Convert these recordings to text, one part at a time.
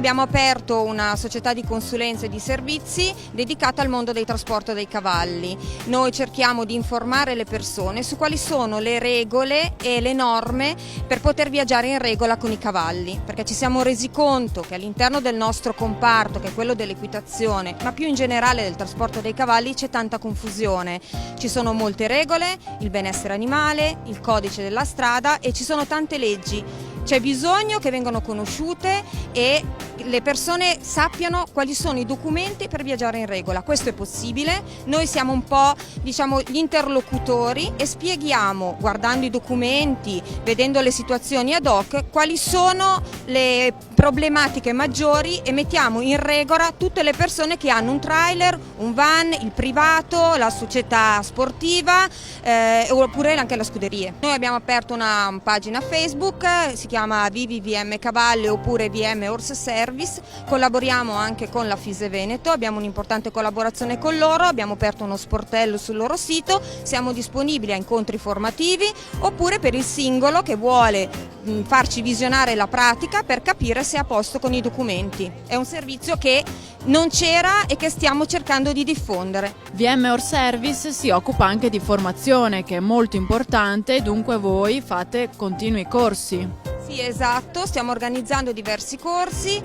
abbiamo aperto una società di consulenza e di servizi dedicata al mondo del trasporto dei cavalli. Noi cerchiamo di informare le persone su quali sono le regole e le norme per poter viaggiare in regola con i cavalli, perché ci siamo resi conto che all'interno del nostro comparto, che è quello dell'equitazione, ma più in generale del trasporto dei cavalli, c'è tanta confusione. Ci sono molte regole, il benessere animale, il codice della strada e ci sono tante leggi. C'è bisogno che vengano conosciute e le persone sappiano quali sono i documenti per viaggiare in regola. Questo è possibile, noi siamo un po', gli interlocutori e spieghiamo, guardando i documenti, vedendo le situazioni ad hoc, quali sono le problematiche maggiori e mettiamo in regola tutte le persone che hanno un trailer, un van, il privato, la società sportiva oppure anche le scuderie. Noi abbiamo aperto una pagina Facebook, si chiama Vivi VM Cavalli oppure VM Horse Service, collaboriamo anche con la FISE Veneto, abbiamo un'importante collaborazione con loro, abbiamo aperto uno sportello sul loro sito, siamo disponibili a incontri formativi oppure per il singolo che vuole farci visionare la pratica per capire se è a posto con i documenti. È un servizio che non c'era e che stiamo cercando di diffondere. VM Horse Service si occupa anche di formazione, che è molto importante, dunque voi fate continui corsi. Sì, esatto, stiamo organizzando diversi corsi,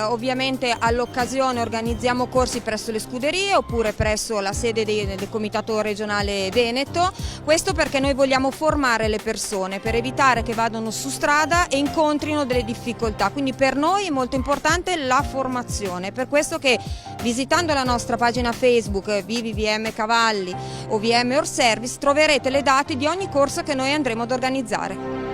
ovviamente all'occasione organizziamo corsi presso le scuderie oppure presso la sede del Comitato Regionale Veneto, questo perché noi vogliamo formare le persone per evitare che vadano su strada e incontrino delle difficoltà, quindi per noi è molto importante la formazione, per questo che visitando la nostra pagina Facebook Vivi VM Cavalli o VM Horse Service troverete le date di ogni corso che noi andremo ad organizzare.